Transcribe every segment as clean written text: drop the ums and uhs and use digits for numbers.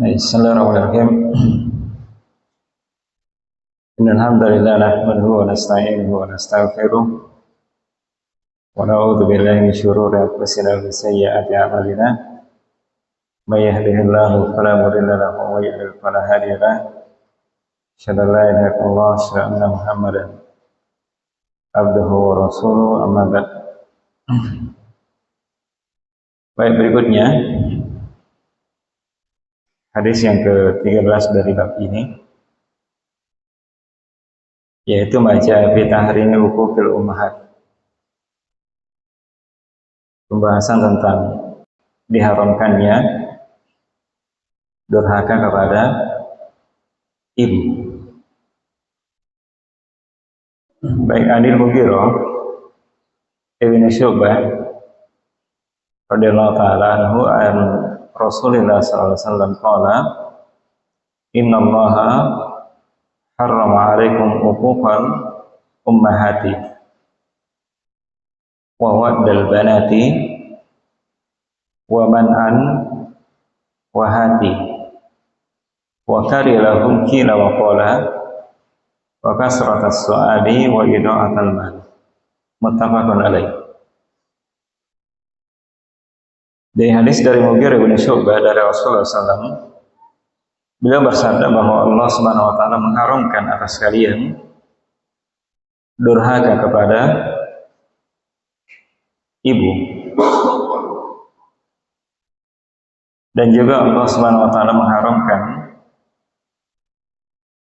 Bismillahirrahmanirrahim. Innal hamdalillah nahmaduhu wa nasta'inuhu wa nastaghfiruh wa na'udzu billahi min shururi anfusina wa min sayyiati a'malina. May yahdihillahu fala mudilla lahu wa may yudlil fala hadiya lahu. Asyhadu an la ilaha illallah wa asyhadu anna Muhammadan abduhu wa rasuluhu, amma ba'd. Baik, berikutnya hadis yang ke-13 dari bab ini, yaitu maja fi tahrimi uquqil ummahat. Pembahasan tentang diharamkannya durhaka kepada ibu. Baik, Anil Mughirah Ibn Syu'bah radhiyallahu ta'ala anhu an Rasulullah sallallahu alaihi wasallam qala innallaha harrama 'alaikum uquqal ummahati wa waddal banati wa man'an wa hati wa karilahum kila wa qala wa kasratas su'ali wa ida'atal mal. Muttafaqun alaih. Dari hadis dari Mughirah bin Syu'bah dari Rasulullah SAW, beliau bersabda bahwa Allah Subhanahu wa taala mengharamkan atas kalian durhaka kepada ibu. Dan juga Allah Subhanahu wa taala mengharamkan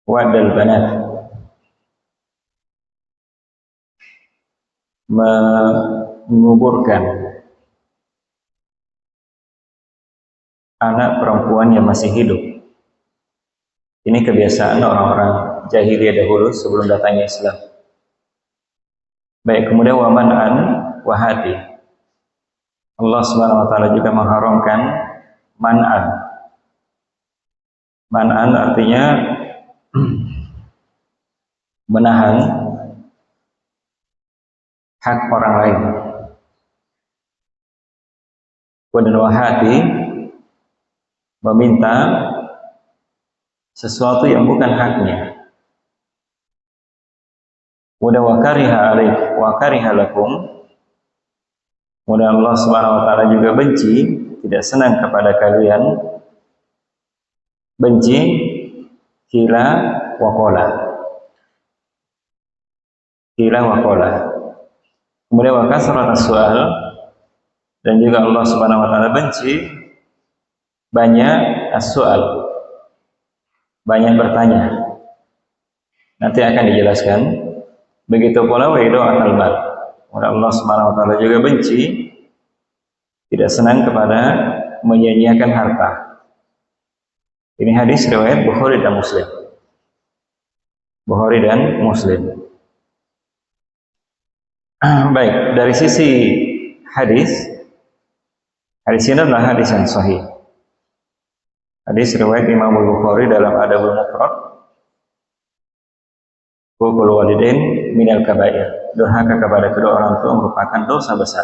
waddal banat, menguburkan anak perempuan yang masih hidup. Ini kebiasaan orang-orang jahiliyah dahulu sebelum datangnya Islam. Baik, kemudian waman'an wahati. Allah Subhanahu wa taala juga mengharamkan man'an. Man'an artinya menahan hak orang lain. Kemudian wahati, meminta sesuatu yang bukan haknya. Kemudian wakariha lakum. Kemudian Allah Subhanahu wa taala juga benci, tidak senang kepada kalian. Benci kila wa qala. Kila wa qala. Kemudian wa kasratas su'al, dan juga Allah Subhanahu wa taala benci banyak as-su'al, banyak bertanya. Nanti akan dijelaskan. Begitu pula wa ida'atal mal. Allah Subhanahu wa taala juga benci, tidak senang kepada menyia-nyiakan harta. Ini hadis riwayat Bukhari dan Muslim. Bukhari dan Muslim. Baik, dari sisi hadis ini adalah hadis yang sahih. Hadis riwayat Imam Bukhari dalam Adabul Mufrad, Uququl walidain minal kabair. Durhaka kepada kedua orang tua merupakan dosa besar.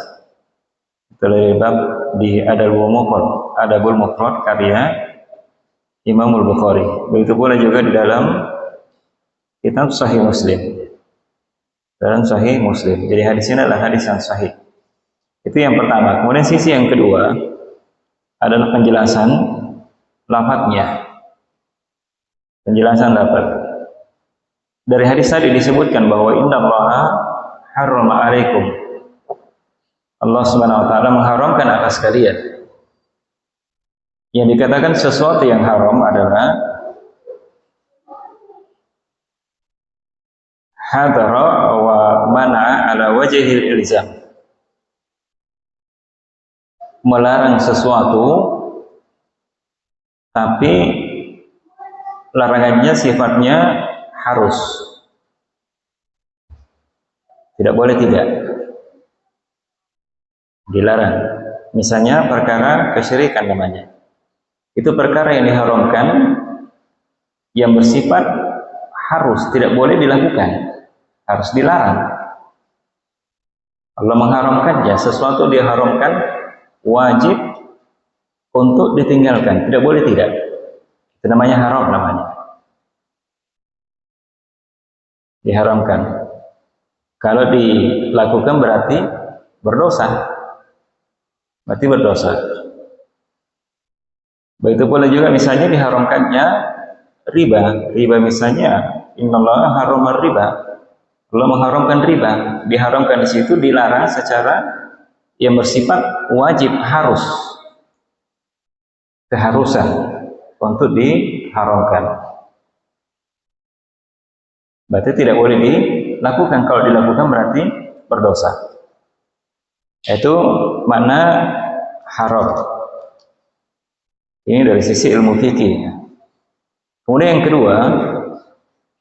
Itu dari bab di Adabul Mufrad karya Imam Bukhari. Begitu pula juga di dalam kitab Sahih Muslim. Dalam Sahih Muslim. Jadi hadis ini adalah hadis yang sahih. Itu yang pertama. Kemudian sisi yang kedua adalah penjelasan lafadznya. Penjelasan lafadz. Dari hadis tadi disebutkan bahwa innallaha harrama 'alaikum. Allah Subhanahu wa taala mengharamkan atas kalian. Yang dikatakan sesuatu yang haram adalah hadara wa mana'a ala wajhil ilzam. Melarang sesuatu tapi larangannya sifatnya harus. Tidak boleh tidak. Dilarang. Misalnya perkara kesyirikan namanya. Itu perkara yang diharamkan, yang bersifat harus, tidak boleh dilakukan. Harus dilarang. Allah mengharamkannya, sesuatu diharamkan wajib untuk ditinggalkan, tidak boleh tidak. Itu namanya haram namanya. Diharamkan. Kalau dilakukan berarti berdosa. Berarti berdosa. Begitu pula juga misalnya diharamkannya riba. Riba misalnya, innallaha harrama riba. Allah mengharamkan riba. Diharamkan di situ dilarang secara yang bersifat wajib, harus. Keharusan untuk diharamkan. Berarti tidak boleh dilakukan. Kalau dilakukan berarti berdosa. Itu makna haram. Ini dari sisi ilmu fikih. Kemudian yang kedua,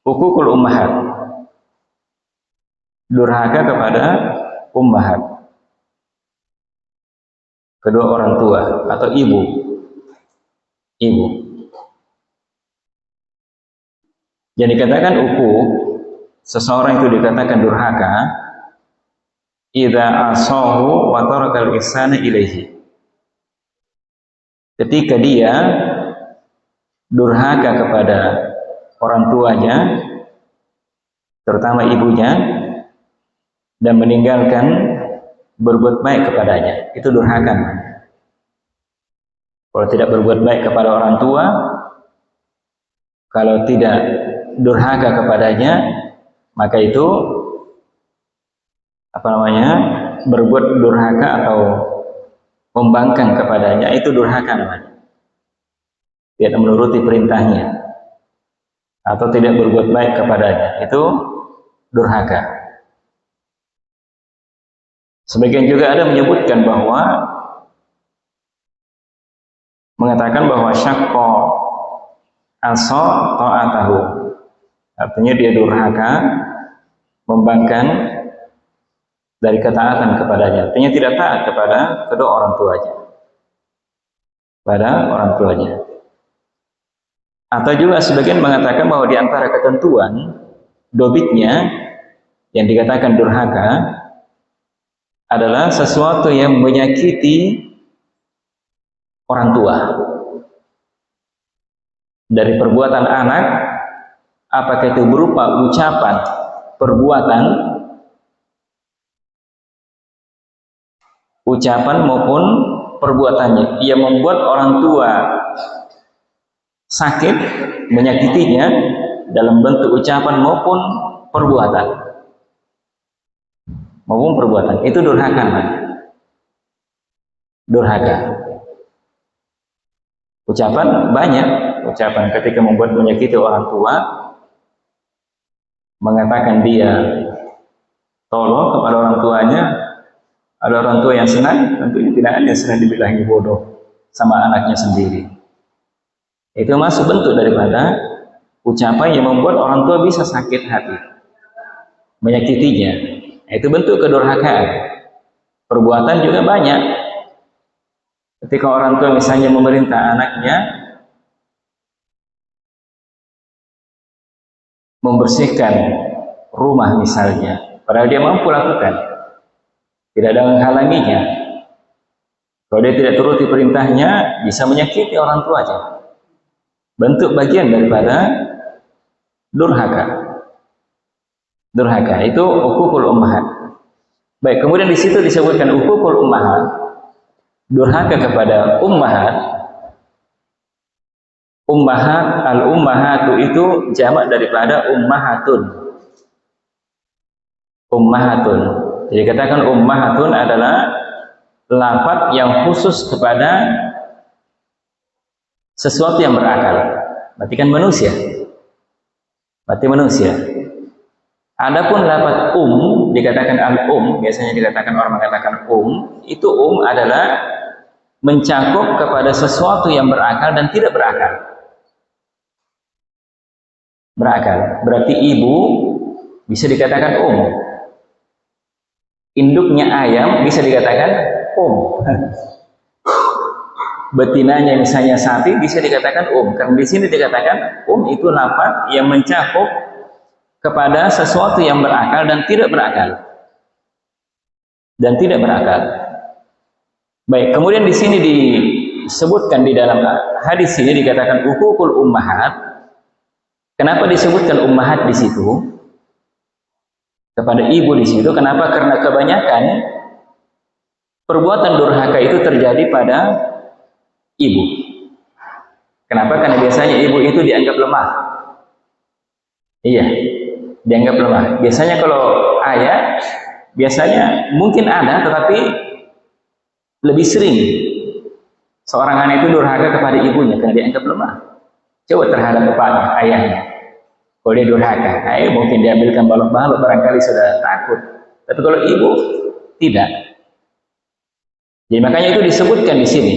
hukukul ummahat. Durhaka kepada ummahat. Kedua orang tua atau ibu. Ibu. Yang dikatakan ukuk, seseorang itu dikatakan durhaka idza asahu wa tarakal ihsana ilaihi. Ketika dia durhaka kepada orang tuanya, terutama ibunya, dan meninggalkan berbuat baik kepadanya, itu durhaka. Kalau tidak berbuat baik kepada orang tua, kalau tidak durhaka kepadanya, maka itu berbuat durhaka atau membangkang kepadanya, itu durhaka namanya. Tidak menuruti perintahnya atau tidak berbuat baik kepadanya, itu durhaka. Sebagian juga ada menyebutkan bahwa mengatakan bahwa syaqqa asa ta'atahu, artinya dia durhaka, membangkang dari ketaatan kepadanya, artinya tidak taat kepada kedua orang tuanya, pada orang tuanya. Atau juga sebagian mengatakan bahwa di antara ketentuan dobitnya yang dikatakan durhaka adalah sesuatu yang menyakiti orang tua. Dari perbuatan anak, apakah itu berupa ucapan, perbuatan, ucapan maupun perbuatannya, ia membuat orang tua sakit, menyakitinya dalam bentuk ucapan maupun perbuatan. Itu durhaka. Durhaka. Ucapan banyak, ucapan ketika membuat menyakiti orang tua, mengatakan dia tolong kepada orang tuanya. Ada orang tua yang senang, tentunya tidak ada yang senang dibilangi bodoh sama anaknya sendiri. Itu masuk bentuk daripada ucapan yang membuat orang tua bisa sakit hati, menyakitinya. Itu bentuk kedurhakaan. Perbuatan juga banyak. Ketika orang tua misalnya memerintah anaknya membersihkan rumah misalnya, padahal dia mampu lakukan, tidak ada yang menghalanginya. Kalau dia tidak turuti perintahnya, bisa menyakiti orang tuanya. Bentuk bagian daripada durhaka. Durhaka itu hukukul ummahat. Baik, kemudian di situ disebutkan hukukul ummahat. Durhaka kepada ummahat. Ummahat, al-ummahatu itu jamak daripada ummahatun. Ummahatun. Jadi katakan ummahatun adalah lafaz yang khusus kepada sesuatu yang berakal. Berarti kan manusia. Berarti manusia. Adapun lafaz dikatakan al-um, biasanya dikatakan orang mengatakan itu adalah mencakup kepada sesuatu yang berakal dan tidak berakal. Berakal. Berarti ibu bisa dikatakan induknya ayam bisa dikatakan betinanya misalnya sapi bisa dikatakan karena di sini dikatakan itu lafaz yang mencakup kepada sesuatu yang berakal dan tidak berakal. Baik, kemudian di sini disebutkan di dalam hadis ini dikatakan uququl ummahat. Kenapa disebutkan ummahat di situ? Kepada ibu di situ. Kenapa? Karena kebanyakan perbuatan durhaka itu terjadi pada ibu. Kenapa? Karena biasanya ibu itu dianggap lemah. Iya, dianggap lemah. Biasanya kalau ayah, biasanya mungkin ada, tetapi lebih sering seorang anak itu durhaka kepada ibunya karena dianggap lemah. Coba terhadap bapaknya, ayahnya. Kalau dia durhaka, mungkin diambilkan balok-balok, barangkali sudah takut. Tapi kalau ibu, tidak. Jadi makanya itu disebutkan di sini.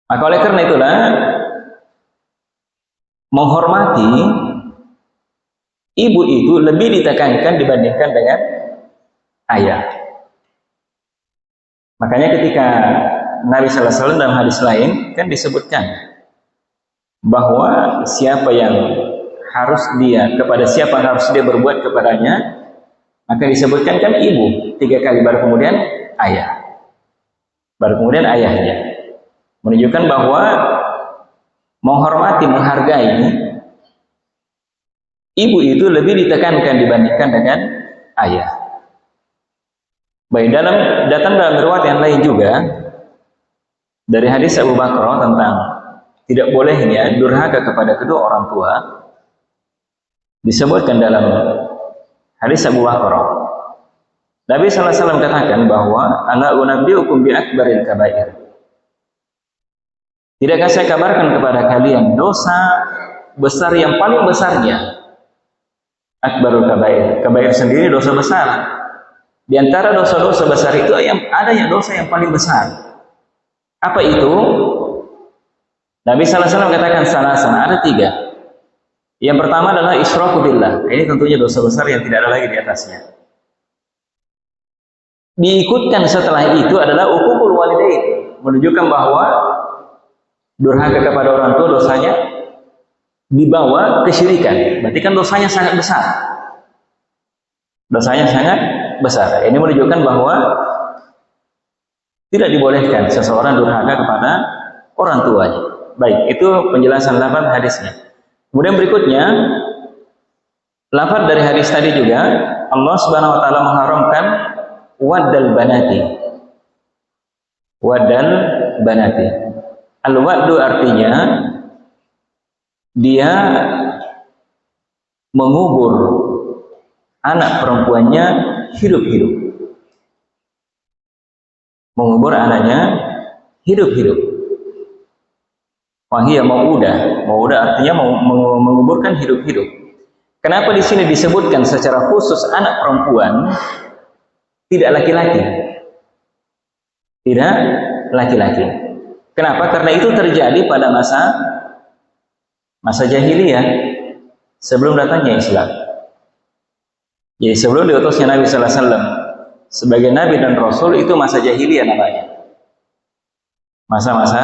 Maka oleh karena itulah, menghormati ibu itu lebih ditekankan dibandingkan dengan ayah. Makanya ketika Nabi Sallallahu Alaihi Wasallam dalam hadis lain kan disebutkan bahwa siapa yang harus kepada siapa yang harus dia berbuat kepadanya, maka disebutkan kan ibu 3 kali, baru kemudian ayah, baru kemudian ayahnya, menunjukkan bahwa menghormati, menghargai ibu itu lebih ditekankan dibandingkan dengan ayah. Baik, datang dalam riwayat yang lain juga dari hadis Abu Bakar tentang tidak bolehnya durhaka kepada kedua orang tua, disebutkan dalam hadis Abu Bakar. Nabi sallallahu alaihi wasallam katakan bahwa ala unabbiukum bi akbaril kabair. Tidakkah saya kabarkan kepada kalian dosa besar yang paling besarnya? Akbarul kabair. Kabair sendiri dosa besar. Di antara dosa-dosa besar itu ada yang dosa yang paling besar. Apa itu? Nabi sallallahu alaihi wasallam katakan ada 3. Yang pertama adalah isyraku billah. Ini tentunya dosa besar yang tidak ada lagi di atasnya. Diikutkan setelah itu adalah uququl walidain, menunjukkan bahwa durhaka kepada orang tua dosanya dibawa kesyirikan. Berarti kan dosanya sangat besar. Dosanya sangat besar. Ini menunjukkan bahwa tidak dibolehkan seseorang durhaka kepada orang tuanya. Baik, itu penjelasan lafaz hadisnya. Kemudian berikutnya, lafaz dari hadis tadi juga, Allah Subhanahu wa taala mengharamkan waddal banati. Waddal banati. Al-waddu artinya dia mengubur anak perempuannya hidup-hidup. Mengubur anaknya hidup-hidup. Wahia mau'udah. Mau'udah artinya menguburkan hidup-hidup. Kenapa di sini disebutkan secara khusus anak perempuan, tidak laki-laki? Tidak laki-laki. Kenapa? Karena itu terjadi pada masa jahiliyah, sebelum datangnya Islam. Jadi sebelum diutusnya Nabi sallallahu alaihi wasallam sebagai nabi dan rasul, itu masa jahiliyah namanya. Masa-masa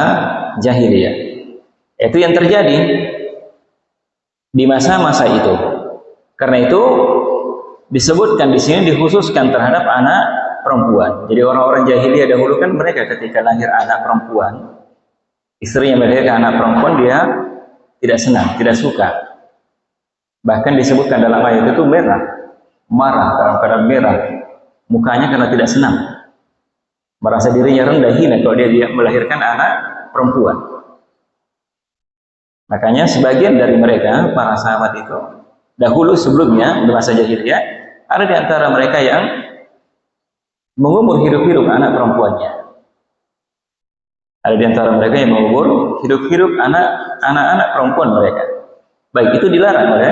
jahiliyah. Itu yang terjadi di masa-masa itu. Karena itu disebutkan di sini, dikhususkan terhadap anak perempuan. Jadi orang-orang jahiliyah dahulu kan mereka ketika lahir anak perempuan, istrinya melahirkan anak perempuan, dia tidak senang, tidak suka. Bahkan disebutkan dalam ayat itu marah dalam keadaan merah mukanya karena tidak senang, merasa dirinya rendah, hina kalau dia melahirkan anak perempuan. Makanya sebagian dari mereka, para sahabat itu, dahulu sebelumnya di masa jahiliyah, ada di antara mereka yang mengumur hidup-hidup anak perempuannya. Ada di antara mereka yang mengumur hidup-hidup anak-anak perempuan mereka. Baik, itu dilarang oleh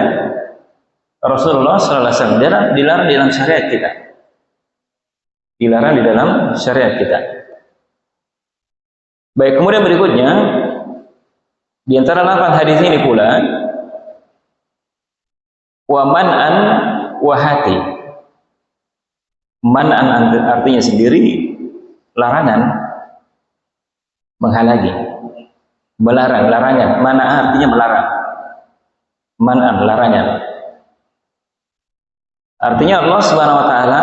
Rasulullah sallallahu alaihi wasallam, dilarang di dalam syariat kita. Dilarang di dalam syariat kita. Baik, kemudian berikutnya, di antara lafaz hadis ini pula, wa man'an wa hati. Man'an artinya sendiri larangan, menghalangi, melarang, larangan. Mana artinya melarang. Man'an, larangan. Artinya Allah Subhanahu wa taala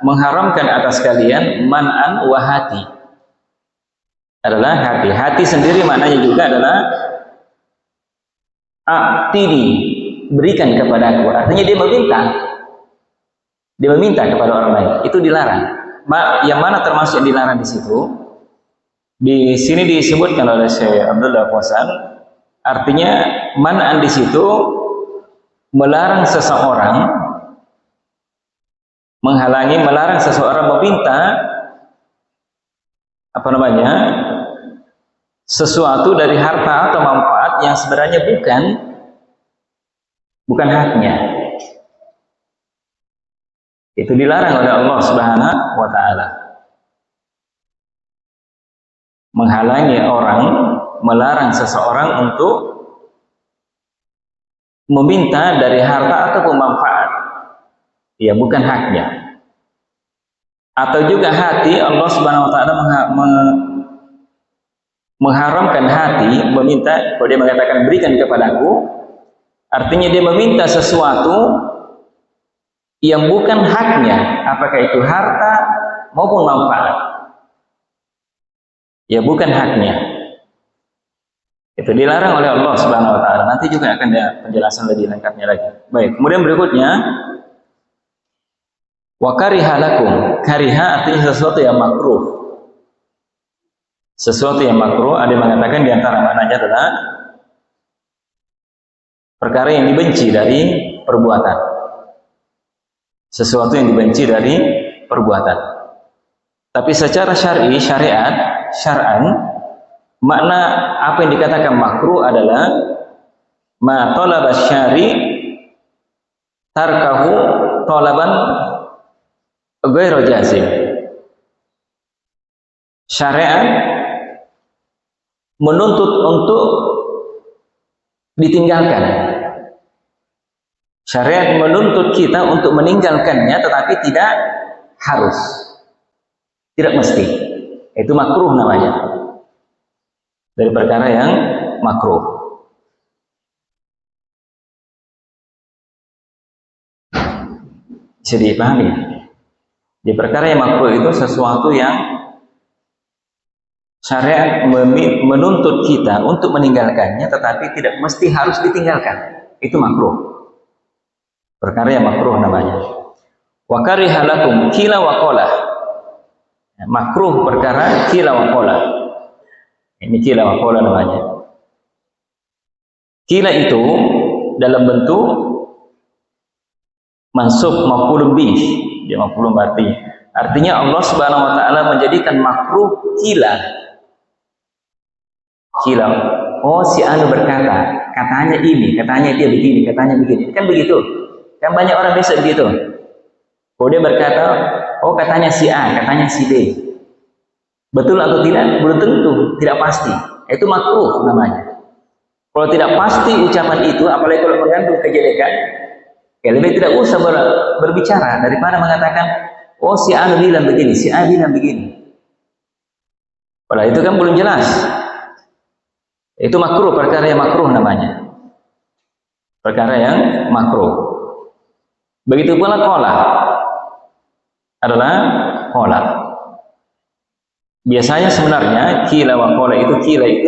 mengharamkan atas kalian man'an wa hati. adalah hati. Hati sendiri maknanya juga adalah a'tini, berikan kepadaku. Artinya dia meminta. Dia meminta kepada orang lain. Itu dilarang. Yang mana termasuk yang dilarang di situ? Di sini disebutkan oleh Syekh Abdullah Fauzan, artinya man'an di situ melarang seseorang, menghalangi, melarang seseorang meminta sesuatu dari harta atau manfaat yang sebenarnya bukan haknya. Itu dilarang oleh Allah Subhanahu wa taala. Menghalangi orang, melarang seseorang untuk meminta dari harta ataupun manfaat ya bukan haknya. Atau juga hati, Allah Subhanahu wa taala mengharamkan hati meminta. Kalau dia mengatakan berikan kepadaku, artinya dia meminta sesuatu yang bukan haknya, apakah itu harta maupun manfaat, ya bukan haknya. Itu dilarang oleh Allah Subhanahu wa taala. Nanti juga akan ada penjelasan lebih lengkapnya lagi. Baik, kemudian berikutnya wa kariha lakum. Kariha artinya sesuatu yang makruh. Sesuatu yang makruh, ada yang mengatakan di antara maknanya adalah perkara yang dibenci dari perbuatan. Sesuatu yang dibenci dari perbuatan. Tapi secara syar'i, syar'an, makna apa yang dikatakan makruh adalah ma talaba syari tarkahu talaban ghairu jazim. Syariat menuntut untuk ditinggalkan. Syariat menuntut kita untuk meninggalkannya, tetapi tidak harus, tidak mesti. Itu makruh namanya, dari perkara yang makruh. Bisa dipahami? Di perkara yang makruh itu sesuatu yang syariat menuntut kita untuk meninggalkannya, tetapi tidak mesti harus ditinggalkan. Itu makruh. Perkara yang makruh namanya. Wa kariha lakum kila wa qala. Makruh perkara kila wa qala. Ini kila wa qala namanya. Kila itu dalam bentuk mansub maf'ul bih, dia maf'ul berarti. Artinya Allah Subhanahu wa taala menjadikan makruh kila. Kila. Oh, si anu berkata, katanya ini, katanya dia begini, katanya begini. Kan begitu. Kan banyak orang biasa begitu. Kalau dia berkata, oh katanya si A, katanya si B. Betul atau tidak? Belum tentu, tidak pasti. Itu makruh namanya. Kalau tidak pasti ucapan itu, apalagi kalau mengandung kejelekan, ya lebih tidak usah berbicara daripada mengatakan, oh si A bilang begini, si A bilang begini. Padahal itu kan belum jelas. Itu makruh, perkara yang makruh namanya. Perkara yang makruh. Begitu pula qala adalah qala. Biasanya sebenarnya kila wa qala itu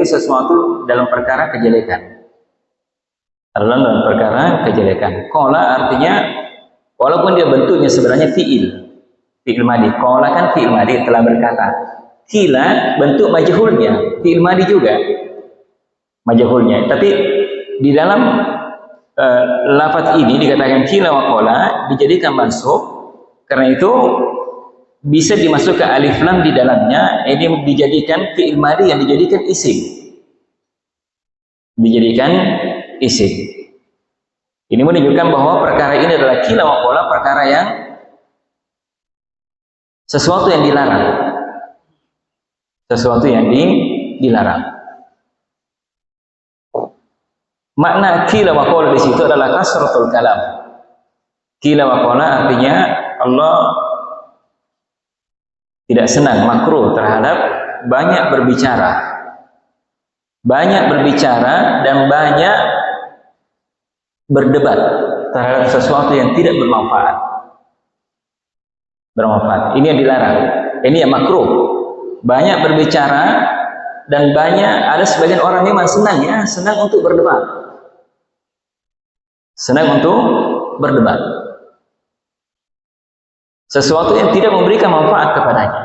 sesuatu dalam perkara kejelekan. Adalah dalam perkara kejelekan. Qala artinya walaupun dia bentuknya sebenarnya fi'il madi. Qala kan fi'il madi, telah berkata. Kila bentuk majhulnya, fi'il madi juga majhulnya. Tapi di dalam lafaz ini dikatakan kila wa qala dijadikan mansub, karena itu bisa dimasukkan alif lam di dalamnya. Ini dijadikan fi'il madhi yang dijadikan isim. Dijadikan isim. Ini menunjukkan bahwa perkara ini adalah kila wa qala, perkara yang sesuatu yang dilarang. Sesuatu yang dilarang. Makna kila wa qala di situ adalah kasratul kalam. Kila wa qala artinya Allah tidak senang, makruh terhadap banyak berbicara. Banyak berbicara dan banyak berdebat terhadap sesuatu yang tidak bermanfaat. Ini yang dilarang. Ini yang makruh. Banyak berbicara Dan ada sebagian orang memang senang ya, senang untuk berdebat. Senang untuk berdebat. Sesuatu yang tidak memberikan manfaat kepadanya.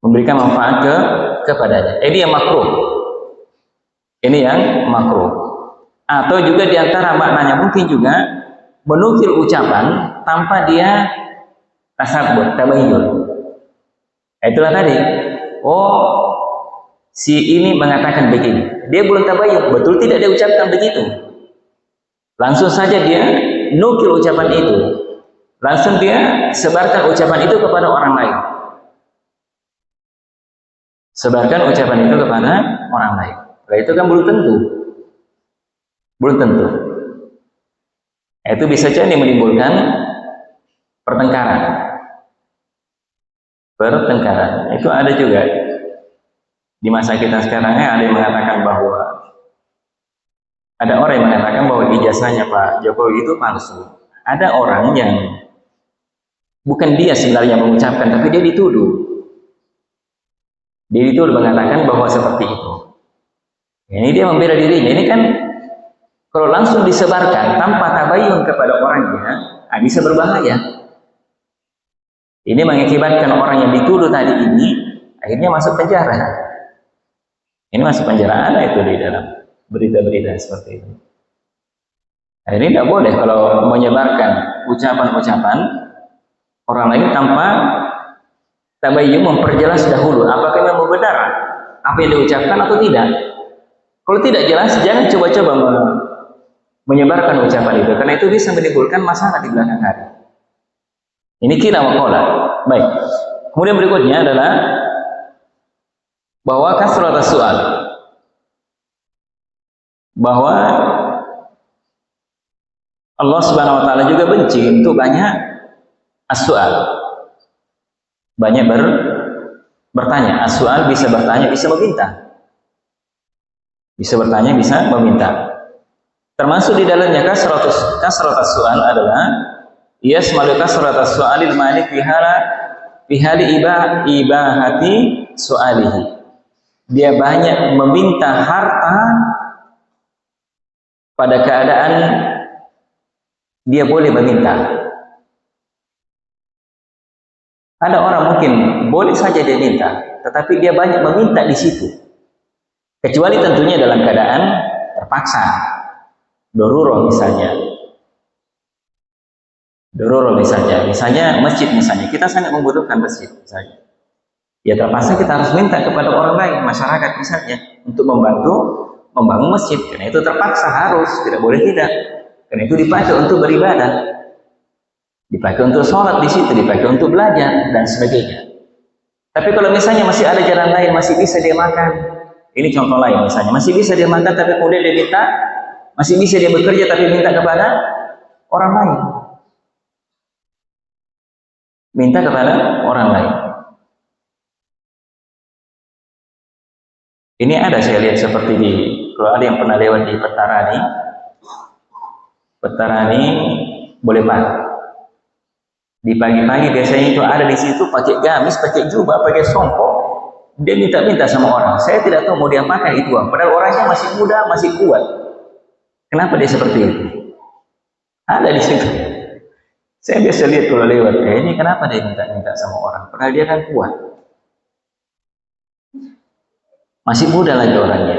Memberikan manfaat kepadanya. Ini yang makruh. Ini yang makruh. Atau juga diantara maknanya mungkin juga menukil ucapan tanpa dia tasabbuh, tabayyun. Itulah tadi. Oh, si ini mengatakan begini. Dia belum tabayyun, betul tidak dia ucapkan begitu. Langsung saja dia nukil ucapan itu. Langsung dia sebarkan ucapan itu kepada orang lain. Sebarkan ucapan itu kepada orang lain. Nah, itu kan belum tentu. Belum tentu. Itu bisa jadi menimbulkan pertengkaran. Pertengkaran. Itu ada juga. Di masa kita sekarang ada yang mengatakan bahwa ada orang yang mengatakan bahwa ijazahnya Pak Jokowi itu palsu. Ada orang yang bukan dia sebenarnya mengucapkan, tapi dia dituduh. Dia dituduh mengatakan bahwa seperti itu. Ini dia membela dirinya. Ini kan kalau langsung disebarkan tanpa tabayyun kepada orangnya, bisa berbahaya. Ini mengakibatkan orang yang dituduh tadi ini akhirnya masuk penjara. Ini masuk penjara, ada itu di dalam berita-berita seperti itu. Nah, ini tidak boleh kalau menyebarkan ucapan-ucapan orang lain tanpa tabayyun, memperjelas dahulu apakah memang benar apa yang diucapkan atau tidak. Kalau tidak jelas, jangan coba-coba menyebarkan ucapan itu, karena itu bisa menimbulkan masalah di belakang hari. Ini kila wa qala. Baik. Kemudian berikutnya adalah bahwa kasratus su'al, bahwa Allah Subhanahu wa taala juga benci untuk banyak as-su'al. Banyak bertanya. As-su'al bisa bertanya, bisa meminta. Bisa bertanya, bisa meminta. Termasuk di dalamnya kasratus su'al adalah yasmalu kasratus su'alil malik fi hali ibahati su'alihi. Dia banyak meminta harta pada keadaan dia boleh meminta. Ada orang mungkin boleh saja dia minta, tetapi dia banyak meminta di situ. Kecuali tentunya dalam keadaan terpaksa. Darurat misalnya. Darurat misalnya. Misalnya masjid misalnya. Kita sangat membutuhkan masjid misalnya. Ya terpaksa kita harus minta kepada orang lain, masyarakat misalnya, untuk membantu membangun masjid. Karena itu terpaksa harus, tidak boleh tidak. Karena itu dipakai untuk beribadah, dipakai untuk sholat di situ, dipakai untuk belajar dan sebagainya. Tapi kalau misalnya masih ada jalan lain, masih bisa dia makan. Ini contoh lain misalnya, masih bisa dia makan tapi kemudian dia minta, masih bisa dia bekerja tapi minta kepada orang lain. Minta kepada orang lain. Ini ada saya lihat seperti kalau ada yang pernah lewat di Petarani boleh Pak. Di pagi-pagi biasanya itu ada di situ pakai gamis, pakai jubah, pakai songkok. Dia minta-minta sama orang. Saya tidak tahu mau diapakan itu. Padahal orangnya masih muda, masih kuat. Kenapa dia seperti itu? Ada di situ. Saya biasa lihat kalau lewat. Ini kenapa dia minta-minta sama orang? Padahal dia kan kuat. Masih muda lagi orangnya.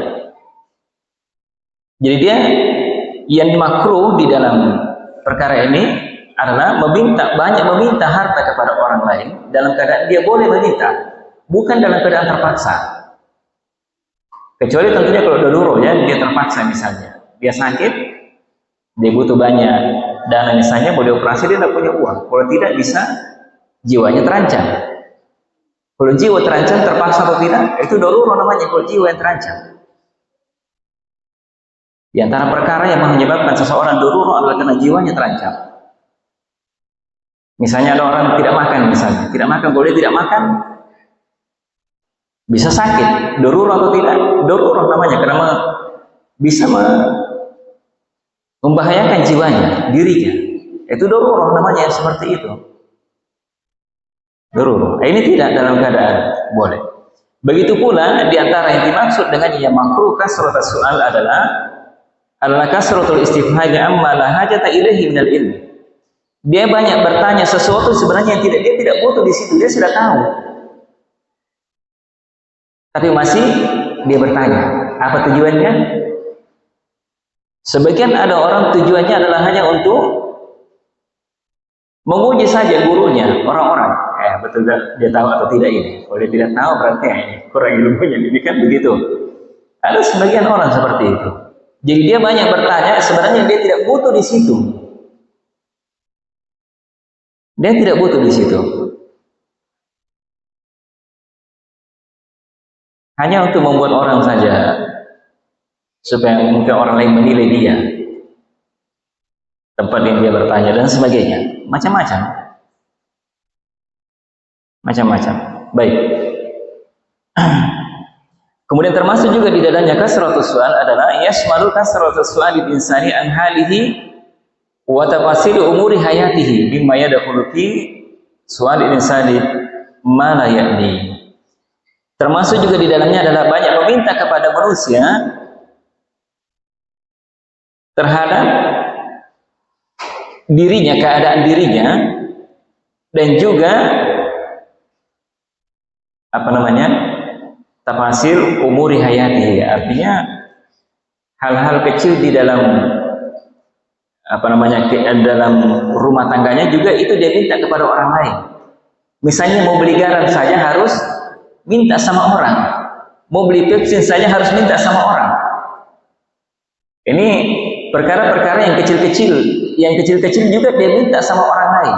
Jadi dia yang makruh di dalam perkara ini adalah banyak meminta harta kepada orang lain dalam keadaan dia boleh meminta, bukan dalam keadaan terpaksa. Kecuali tentunya kalau darurat ya, dia terpaksa misalnya, dia sakit, dia butuh banyak dana misalnya, mau dioperasi dia tidak punya uang. Kalau tidak bisa, jiwanya terancam. Kalau jiwa terancam terpaksa atau tidak, itu darurat namanya kalau jiwa yang terancam. Di antara perkara yang menyebabkan seseorang darurat adalah karena jiwanya terancam. Misalnya ada orang tidak makan misalnya, tidak makan, boleh tidak makan, bisa sakit, darurat atau tidak, darurat namanya karena bisa membahayakan jiwanya, dirinya. Itu darurat namanya seperti itu. Darurat. Ini tidak dalam keadaan boleh. Begitu pula di antara yang dimaksud dengan yang makruh kasratus soal adalah kasratul istifham amma la hajata ilaihi minal ilmi. Dia banyak bertanya sesuatu sebenarnya yang dia tidak butuh di situ, dia sudah tahu. Tapi masih dia bertanya, apa tujuannya? Sebagian ada orang tujuannya adalah hanya untuk menguji saja gurunya, orang-orang. Betul dia tahu atau tidak ini? Kalau dia tidak tahu berarti kurang ilmunya. Ini kan begitu. Ada sebagian orang seperti itu. Jadi dia banyak bertanya, sebenarnya dia tidak butuh di situ. Dia tidak butuh di situ. Hanya untuk membuat orang saja, supaya mungkin orang lain menilai dia, tempat yang dia bertanya dan sebagainya, macam-macam. Baik. Kemudian termasuk juga di dalamnya kasratus soal adalah yasmalu kasratus soal insani an halihi wa tafasil umuri hayatihi mimma yadkhulu fi soal insani ma la ya'ni. Termasuk juga di dalamnya adalah banyak meminta kepada manusia terhadap dirinya, keadaan dirinya, dan juga tafasil umuri hayati, artinya hal-hal kecil di dalam dalam rumah tangganya juga itu dia minta kepada orang lain. Misalnya mau beli garam saja harus minta sama orang, mau beli Pepsi saja harus minta sama orang. Ini perkara-perkara yang kecil-kecil juga dia minta sama orang lain.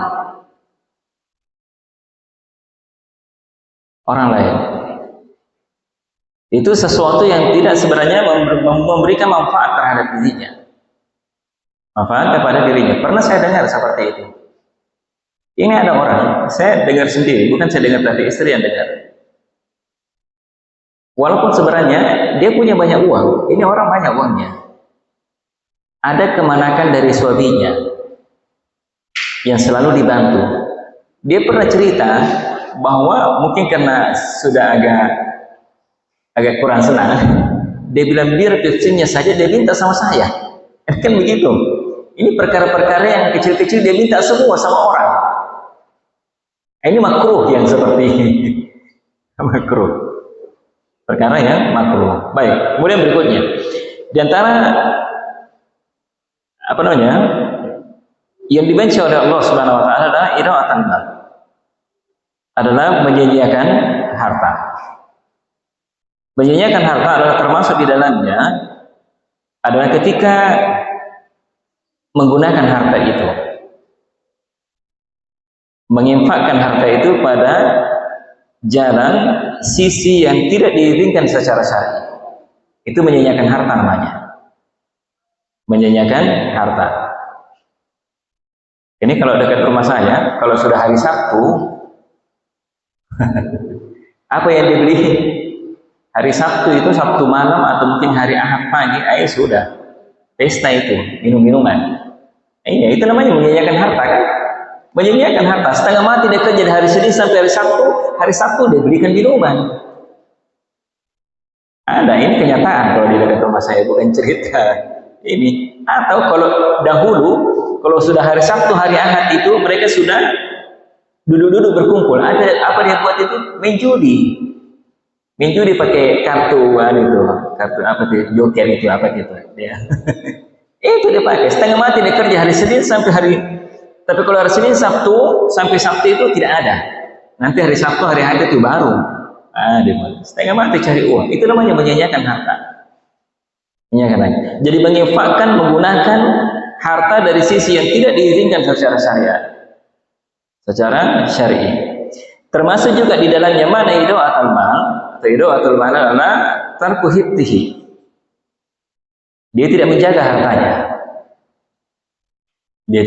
Itu sesuatu yang tidak sebenarnya memberikan manfaat terhadap dirinya, manfaat kepada dirinya. Pernah saya dengar seperti itu. Ini ada orang, saya dengar sendiri, bukan saya dengar dari istri yang dengar. Walaupun sebenarnya dia punya banyak uang, ini orang banyak uangnya, ada kemanakan dari suaminya yang selalu dibantu. Dia pernah cerita bahwa mungkin karena sudah agak kurang senang, dia bilang biar Pepsinya saja dia minta sama saya. Kan begitu. Ini perkara-perkara yang kecil-kecil dia minta semua sama orang. Ini makruh yang seperti ini. Makruh. Perkara yang makruh. Baik. Kemudian berikutnya, di antara yang dibenci oleh Allah Subhanahu wa taala adalah ida'atan mal. Adalah menyia-nyiakan harta. Menyia-nyiakan harta adalah termasuk di dalamnya adalah ketika menggunakan harta itu, menginfakkan harta itu pada jalan sisi yang tidak diizinkan secara syar'i. Itu menyia-nyiakan harta namanya. Menyia-nyiakan harta. Ini kalau dekat rumah saya, kalau sudah hari Sabtu, apa yang dibeli? Hari Sabtu itu Sabtu malam atau mungkin hari Ahad pagi, sudah pesta itu, minum-minuman. Itu namanya menyia-nyiakan harta kan? Menyia-nyiakan harta, setengah mati dia kerja dari hari Senin sampai hari Sabtu dia belikan minuman. Ada, ini kenyataan kalau di dekat rumah saya, bukan cerita ini. Atau kalau dahulu, kalau sudah hari Sabtu, hari Ahad itu mereka sudah duduk-duduk berkumpul. Ada apa dia buat itu? Menjudi pakai kartu joker itu apa gitu ya. Itu dia pakai, setengah mati dia kerja hari Senin sampai tapi kalau hari Senin Sabtu sampai Sabtu itu tidak ada, nanti hari Sabtu hari Ahad itu baru dia setengah mati cari uang. Itu namanya menyia-nyiakan harta. Jadi menginfakkan, menggunakan harta dari sisi yang tidak diizinkan secara syariat, secara syar'i. Termasuk juga di dalamnya mana ida'atul mal. Ida'atul mal adalah tarku hifdhihi. Dia tidak menjaga hartanya. Dia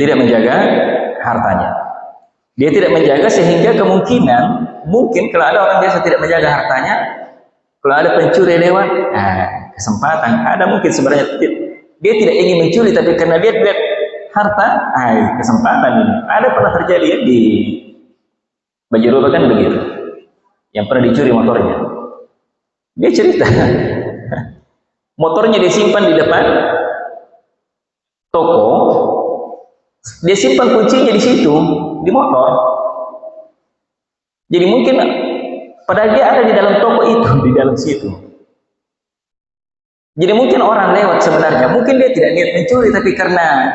tidak menjaga sehingga kemungkinan, mungkin kalau ada orang biasa tidak menjaga hartanya, kalau ada pencuri lewat, kesempatan. Ada mungkin sebenarnya dia tidak ingin mencuri, tapi karena dia lihat harta, kesempatan ini. Ada pernah terjadi di Baju Roba kan begitu, yang pernah dicuri motornya. Dia cerita, motornya disimpan di depan toko, dia simpan kuncinya di situ, di motor. Jadi mungkin padahal dia ada di dalam toko itu, di dalam situ. Jadi mungkin orang lewat sebenarnya, mungkin dia tidak niat mencuri, tapi karena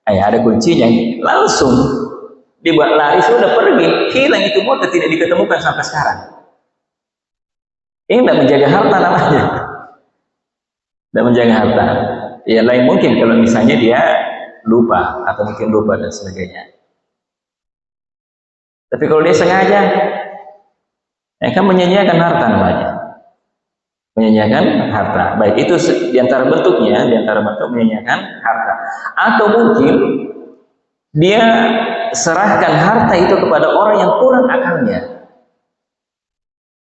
ada kuncinya, langsung dibuat lari, sudah pergi, hilang itu motor, tidak diketemukan sampai sekarang. Ini tidak menjaga harta namanya. Tidak menjaga harta. Ya lain mungkin kalau misalnya dia lupa, atau mungkin lupa dan sebagainya. Tapi kalau dia sengaja, kan menyia-nyiakan harta namanya. Menyia-nyiakan harta. Baik, itu diantara bentuknya, diantara bentuk menyia-nyiakan harta. Atau mungkin dia serahkan harta itu kepada orang yang kurang akalnya.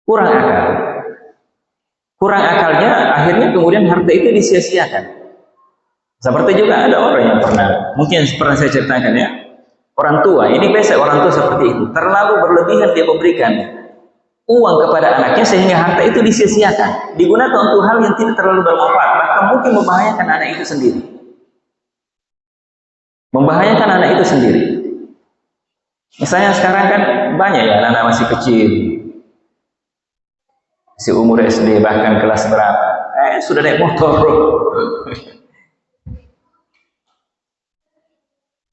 Kurang akal. Kurang akalnya, akhirnya kemudian harta itu disia-siakan. Seperti juga ada orang yang mungkin pernah saya ceritakan ya, orang tua, ini biasa orang tua seperti itu, terlalu berlebihan dia memberikan uang kepada anaknya sehingga harta itu disia-siakan, digunakan untuk hal yang tidak terlalu bermanfaat, bahkan mungkin membahayakan anak itu sendiri. Membahayakan anak itu sendiri. Misalnya sekarang kan banyak ya anak-anak masih kecil, si umur SD bahkan kelas berapa, sudah naik motor.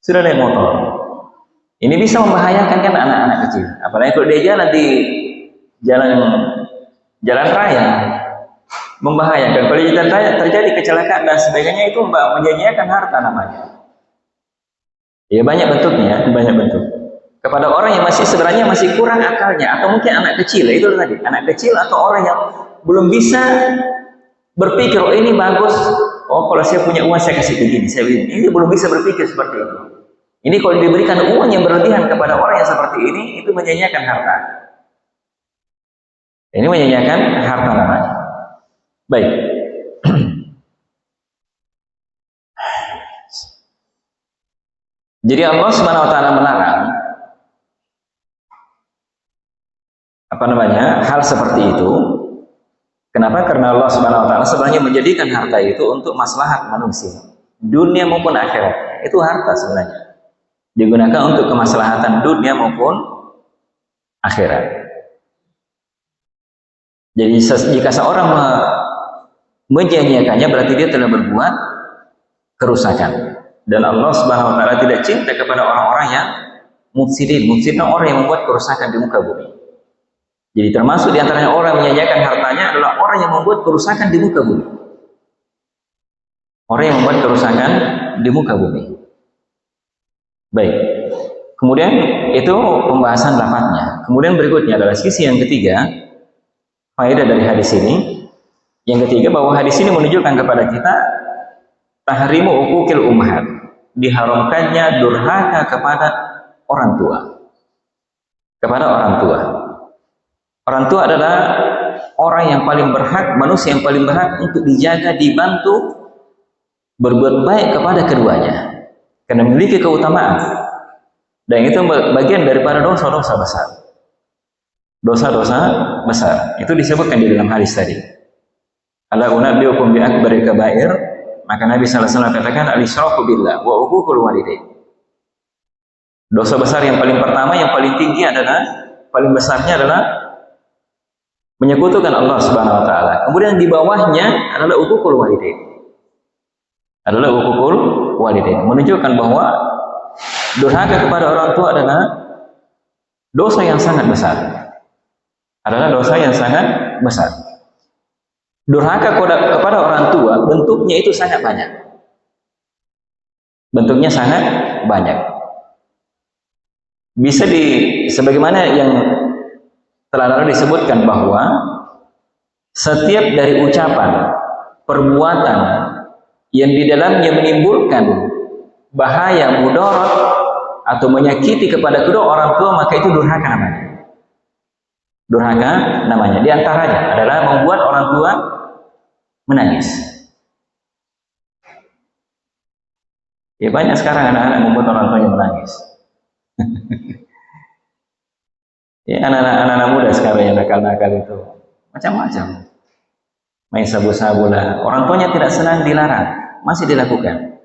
Sudah naik motor. Ini bisa membahayakan kan anak-anak kecil. Apalagi kalau dia jalan di jalan raya, membahayakan. Kalau terjadi kecelakaan dan sebagainya, itu menyia-nyiakan harta namanya. Ya banyak bentuknya, banyak bentuk. Kepada orang yang sebenarnya masih kurang akalnya, atau mungkin anak kecil, itu tadi, anak kecil atau orang yang belum bisa berpikir, oh ini bagus, oh kalau saya punya uang saya kasih begini, saya begini. Ini belum bisa berpikir seperti itu. Ini kalau diberikan uang yang berlebihan kepada orang yang seperti ini, itu menyia-nyiakan harta. Ini menyia-nyiakan harta namanya. Baik. Jadi Allah Subhanahu wa taala melarang hal seperti itu. Kenapa? Karena Allah Subhanahu wa taala sebenarnya menjadikan harta itu untuk maslahat manusia, dunia maupun akhirat. Itu harta sebenarnya. Digunakan untuk kemaslahatan dunia maupun akhirat. Jadi jika seorang menyia-nyiakannya, berarti dia telah berbuat kerusakan. Dan Allah Subhanahu wa taala tidak cinta kepada orang-orang yang mufsidin. Mufsidin orang yang membuat kerusakan di muka bumi. Jadi termasuk di antaranya orang yang menyia-nyiakan hartanya adalah orang yang membuat kerusakan di muka bumi. Orang yang membuat kerusakan di muka bumi. Baik. Kemudian itu pembahasan lafadznya. Kemudian berikutnya adalah sisi yang ketiga, faedah dari hadis ini. Yang ketiga, bahwa hadis ini menunjukkan kepada kita tahrimu uquqil ummahat, diharamkannya durhaka kepada orang tua. Kepada orang tua. Orang tua adalah orang yang paling berhak, manusia yang paling berhak untuk dijaga, dibantu, berbuat baik kepada keduanya. Karena memiliki keutamaan. Dan itu bagian daripada dosa-dosa besar. Dosa-dosa besar. Itu disebutkan di dalam hadis tadi. Ala unabbiukum bi akbaril kabair, maka Nabi sallallahu alaihi wasallam katakan al-isyraku billah wa uququl walidain. Dosa besar yang paling pertama, yang paling tinggi adalah, paling besarnya adalah menyekutukan Allah Subhanahu wa taala. Kemudian di bawahnya adalah uququl walidain. Adalah uququl walidain, menunjukkan bahwa durhaka kepada orang tua adalah dosa yang sangat besar. Adalah dosa yang sangat besar. Durhaka kepada orang tua bentuknya itu sangat banyak. Bentuknya sangat banyak. Bisa sebagaimana yang telah lalu disebutkan bahwa setiap dari ucapan, perbuatan yang di dalamnya menimbulkan bahaya, mudarat atau menyakiti kepada kedua orang tua, maka itu durhaka namanya. Durhaka namanya. Di antaranya adalah membuat orang tua menangis. Ya banyak sekarang anak-anak membuat orang tuanya menangis. Ya anak-anak muda sekarang yang nakal-nakal itu macam-macam. main sabu-sabu lah. Orang tuanya tidak senang, dilarang, masih dilakukan.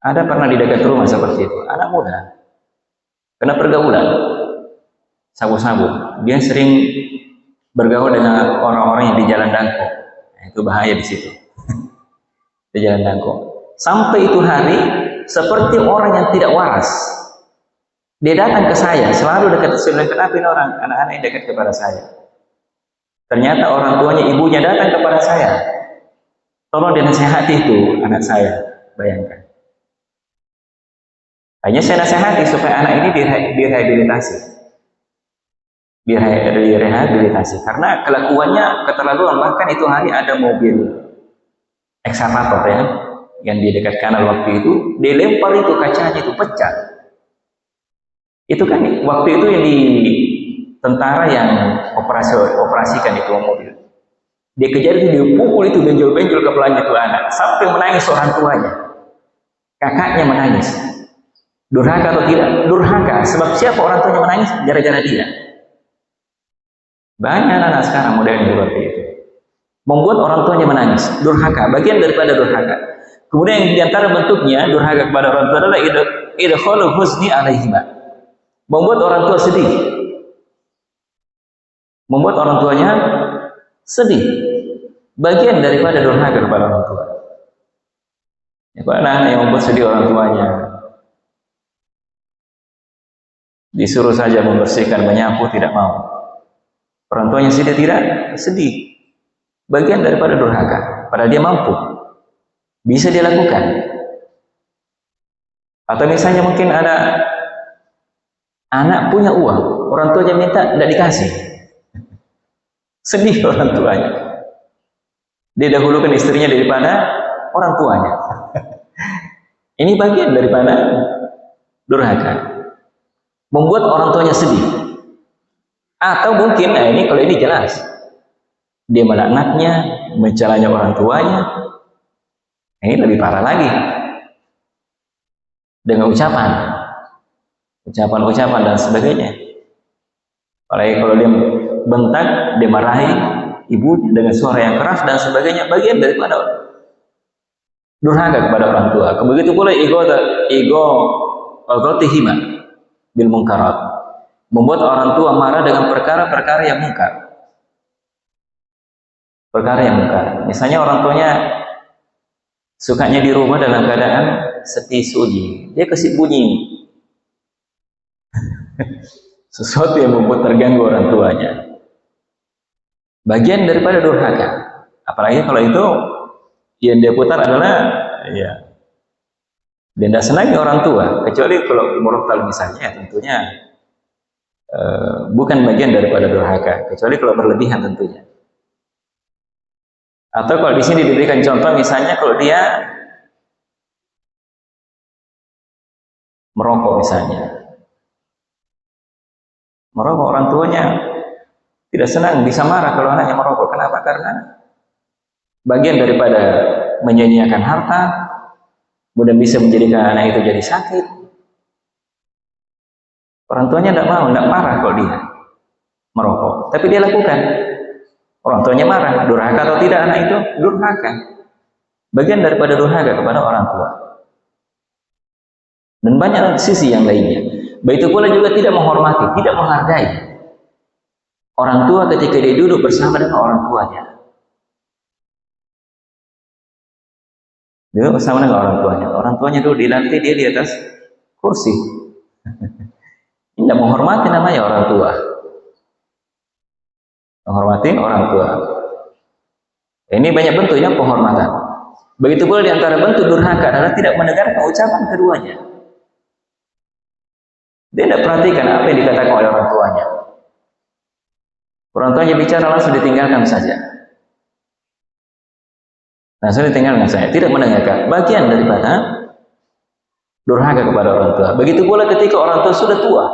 Ada pernah di dekat rumah seperti itu, anak muda, kena pergaulan, sabu-sabu. Dia sering bergaul dengan orang-orang yang di jalan Dangko. Nah, itu bahaya di situ. Di jalan Dangko. Sampai itu hari, seperti orang yang tidak waras. Dia datang ke saya, selalu dekat. Saya bilang, kenapa ini orang, anak-anak yang dekat kepada saya? Ternyata orang tuanya, ibunya datang kepada saya. Tolong dinasihati itu anak saya, bayangkan. Hanya saya nasihati supaya anak ini direhabilitasi. Direhabilitasi. Karena kelakuannya keterlaluan. Bahkan itu hari ada mobil eksavator ya, yang di dekat kanal waktu itu, dilempar itu kacanya itu pecah. Itu kan waktu itu yang di tentara yang operasikan itu mobil. Dia kejar itu, dia pukul itu, benjol-benjol kepalanya itu anak. Sampai menangis orang tuanya. Kakaknya menangis. Durhaka atau tidak? Durhaka. Sebab siapa orang tuanya menangis? Gara-gara dia. Banyak anak sekarang modern seperti itu. Membuat orang tuanya menangis. Durhaka. Bagian daripada durhaka. Kemudian yang diantara bentuknya durhaka kepada orang tua adalah idkhulul huzni alaihima. Membuat orang tua sedih. Membuat orang tuanya sedih. Bagian daripada durhaka kepada orang tua. Ya, anak yang membuat sedih orang tuanya. Disuruh saja membersihkan, menyapu, tidak mau. Orang tuanya sedih, tidak sedih. Bagian daripada durhaka. Padahal dia mampu. Bisa dia lakukan. Atau misalnya mungkin ada anak punya uang, orang tuanya minta, tidak dikasih. Sedih orang tuanya. Dia dahulukan istrinya daripada orang tuanya. Ini bagian daripada durhaka. Membuat orang tuanya sedih. Atau mungkin, ini kalau ini jelas, dia melaknatnya, mencelanya orang tuanya. Ini lebih parah lagi. Dengan ucapan dan sebagainya. Apalagi kalau dia bentak, dia marahi ibunya dengan suara yang keras dan sebagainya, bagian daripada durhaka kepada orang tua. Begitu pula ego bil munkarat, membuat orang tua marah dengan perkara-perkara yang mungkar. Perkara yang mungkar. Misalnya orang tuanya sukanya di rumah dalam keadaan sepi sunyi, dia kasih bunyi. Sesuatu yang membuat terganggu orang tuanya. Bagian daripada durhaka. Apalagi kalau itu yang dia putar adalah ya, dia tidak senangi orang tua, kecuali kalau murotal misalnya, tentunya bukan bagian daripada durhaka, kecuali kalau berlebihan tentunya. Atau kalau di sini diberikan contoh, misalnya kalau dia merokok misalnya, merokok, orang tuanya tidak senang, bisa marah kalau anaknya merokok. Kenapa? Karena bagian daripada menyanyiakan harta, kemudian bisa menjadikan anak itu jadi sakit. Orang tuanya tidak mau, tidak marah kalau dia merokok, tapi dia lakukan. Orang tuanya marah, durhaka atau tidak anak itu? Durhaka. Bagian daripada durhaka kepada orang tua. Dan banyak sisi yang lainnya. Begitu pula juga tidak menghormati, tidak menghargai orang tua ketika dia duduk bersama dengan orang tuanya. Duduk bersama dengan orang tuanya. Orang tuanya duduk di lantai, dia di atas kursi. Tidak menghormati namanya orang tua. Menghormati orang tua. Ini banyak bentuknya penghormatan. Begitu pula di antara bentuk durhaka adalah tidak mendengarkan ucapan keduanya. Dia tidak perhatikan apa yang dikatakan oleh orang tuanya. Orang tuanya bicara langsung ditinggalkan saja. Langsung ditinggalkan saja. Tidak mendengarkan. Bagian daripada durhaka kepada orang tua. Begitu pula ketika orang tua sudah tua.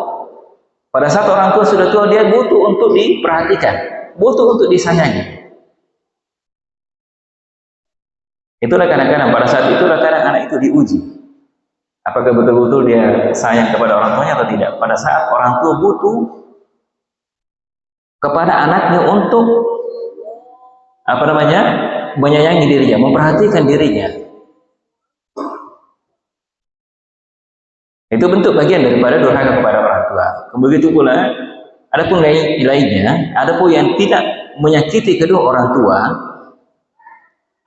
Pada saat orang tua sudah tua, dia butuh untuk diperhatikan, butuh untuk disayangi. Itulah kadang-kadang pada saat itulah kadang anak itu diuji. Apakah betul-betul dia sayang kepada orang tuanya atau tidak? Pada saat orang tua butuh kepada anaknya untuk apa namanya, menyayangi dirinya, memperhatikan dirinya. Itu bentuk bagian daripada durhaka kepada orang tua. Begitu pula, adapun lainnya, adapun yang tidak menyakiti kedua orang tua,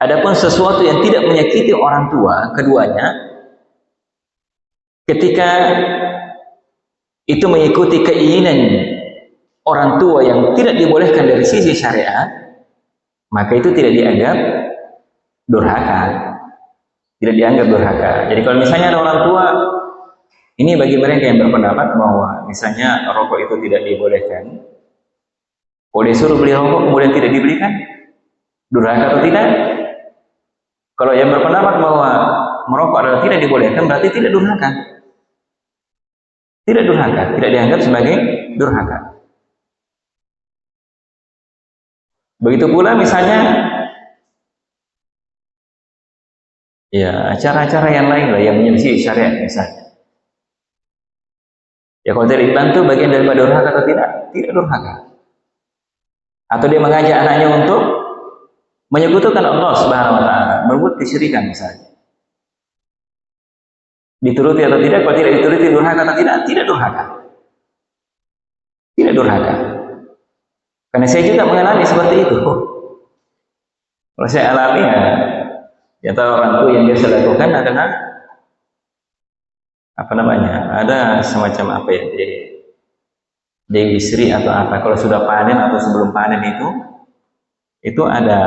adapun sesuatu yang tidak menyakiti orang tua keduanya, ketika itu mengikuti keinginan orang tua yang tidak dibolehkan dari sisi syariat, maka itu tidak dianggap durhaka. Tidak dianggap durhaka. Jadi kalau misalnya ada orang tua, ini bagi mereka yang berpendapat bahwa misalnya rokok itu tidak dibolehkan, kalau disuruh beli rokok kemudian tidak dibelikan, durhaka atau tidak? Kalau yang berpendapat bahwa merokok adalah tidak dibolehkan, berarti tidak durhaka. Tidak durhaka, tidak dianggap sebagai durhaka. Begitu pula misalnya, ya acara-acara yang lain lah yang menyelisih syariat misalnya. Ya kalau tidak dibantu bagian daripada durhaka atau tidak? Tidak durhaka. Atau dia mengajak anaknya untuk menyekutukan Allah Subhanahu wa taala, berbuat kesyirikan misalnya. Dituruti atau tidak? Kalau tidak dituruti durhaka atau tidak? Tidak durhaka. Tidak durhaka. Karena saya juga mengalami seperti itu. Kalau saya alami ya tahu orang tua yang biasa lakukan adalah apa namanya? Ada semacam apa ya? Dewi Sri atau apa? Kalau sudah panen atau sebelum panen itu ada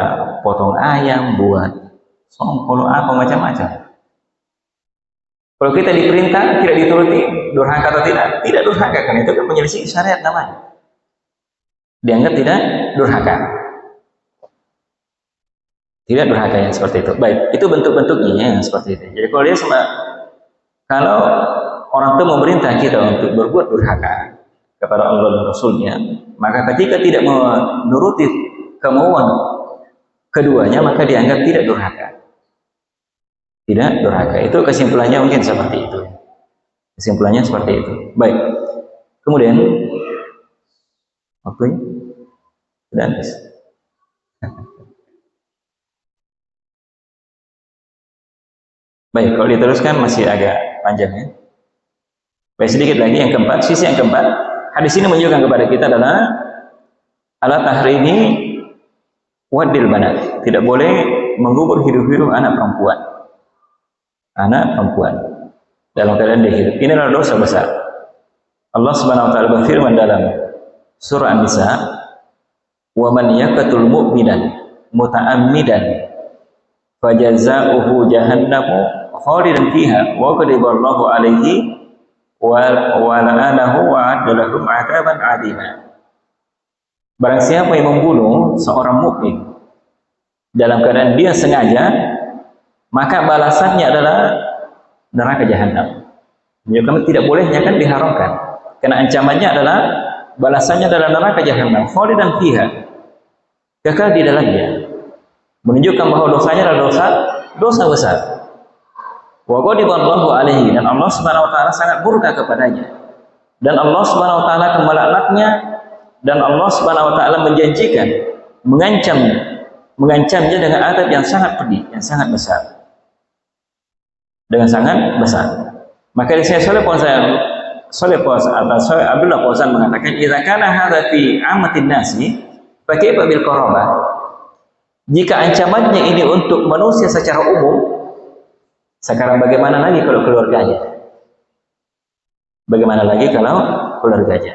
potong ayam buat songkol apa macam-macam. Kalau kita diperintah tidak dituruti, durhaka atau tidak? Tidak durhaka, karena itu kan menyelisih syariat namanya. Dianggap tidak durhaka. Tidak durhaka yang seperti itu. Baik, itu bentuk-bentuknya yang seperti itu. Jadi kalau orang tua memerintah kita untuk berbuat durhaka kepada Allah dan Rasulnya, maka ketika tidak menuruti kemauan keduanya, maka dianggap tidak durhaka. Tidak durhaka. Itu kesimpulannya mungkin seperti itu. Kesimpulannya seperti itu. Baik. Kemudian waktunya sudah habis. Baik, kalau diteruskan masih agak panjang ya. Baik, sedikit lagi yang keempat, sisi yang keempat. Hadis ini menunjukkan kepada kita adalah ala tahrimi wadil banat. Tidak boleh mengubur hidup-hidup anak perempuan. Anak perempuan dalam keadaan dia hidup. Ini adalah dosa besar. Allah Subhanahu wa taala berfirman dalam surah An-Nisa, "Wa man yaqtul mu'minan muta'ammidan fajazaohu jahannamu khalidan fiha wa ghadiballahu alaihi wa la'anahu wa adda lahum 'adaban 'azima." Barang siapa yang membunuh seorang mukmin dalam keadaan dia sengaja, maka balasannya adalah neraka jahanam. Menunjukkan tidak bolehnya kan diharamkan. Karena ancamannya adalah balasannya adalah neraka jahanam, khalidan fiha, kekal di dalamnya. Menunjukkan bahwa dosanya adalah dosa besar. Wa ghadiballahu alaihi, dan Allah Subhanahu wa taala sangat murka kepadanya. Dan Allah Subhanahu wa taala akan melaknatnya, dan Allah Subhanahu wa taala menjanjikan mengancamnya dengan azab yang sangat pedih, yang sangat besar. Dengan sangat besar. Maka saya Abdullah Fauzan mengatakan, "Idza kana hadza fi ammatin nasi, fa kaifa bil qarabah?" Jika ancamannya ini untuk manusia secara umum, sekarang bagaimana lagi kalau keluarganya? Bagaimana lagi kalau keluarganya?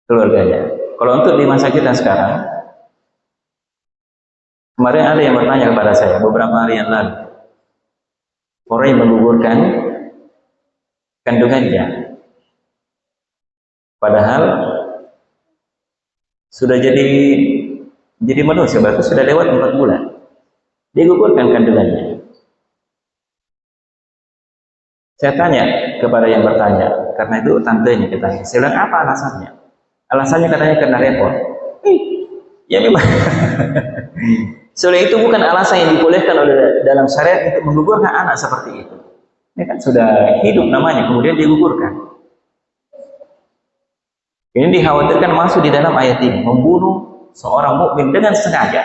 Keluarganya. Kalau untuk di masa kita sekarang, kemarin ada yang bertanya kepada saya beberapa hari yang lalu, orang yang menggugurkan kandungannya, padahal sudah jadi manusia, berarti sudah lewat 4 bulan, dia gugurkan kandungannya. Saya tanya kepada yang bertanya, karena itu tantenya katanya. Saya bilang, apa alasannya? Alasannya katanya karena repot. Ya memang. Soalnya itu bukan alasan yang dibolehkan oleh dalam syariat untuk menggugurkan anak seperti itu. Ini kan sudah hidup namanya, kemudian digugurkan. Ini dikhawatirkan masuk di dalam ayat ini, membunuh seorang mukmin dengan sengaja.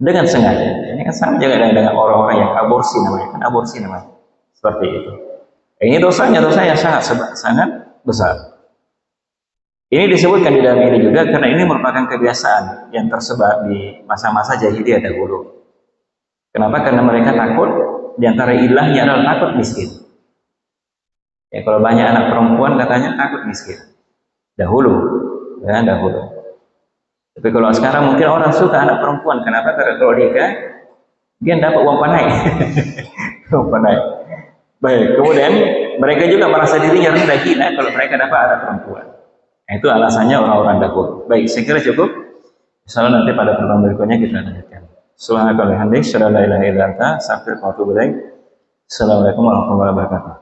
Dengan sengaja. Ini kan sama juga dengan orang-orang yang aborsi namanya. Kan aborsi namanya. Seperti itu. Ini dosanya dosa yang sangat besar. Ini disebutkan di dalam ini juga karena ini merupakan kebiasaan yang tersebar di masa-masa jahiliyah dahulu. Kenapa? Karena mereka takut, di antara ilahnya adalah takut miskin. Ya, kalau banyak anak perempuan katanya takut miskin. Dahulu, ya dahulu. Tapi kalau sekarang mungkin orang suka anak perempuan. Kenapa? Karena kalau nikah dia dapat uang panai. Uang panai. Baik, kemudian mereka juga merasa dirinya rendah hina kalau mereka dapat anak perempuan. Nah, itu alasannya orang-orang dahulu. Baik, saya kira cukup. Insyaallah nanti pada pertemuan berikutnya kita lanjutkan. Subhanakallahumma wa bihamdika, asyhadu an la ilaha illa anta, astaghfiruka wa atubu ilaik. Assalamualaikum warahmatullahi wabarakatuh.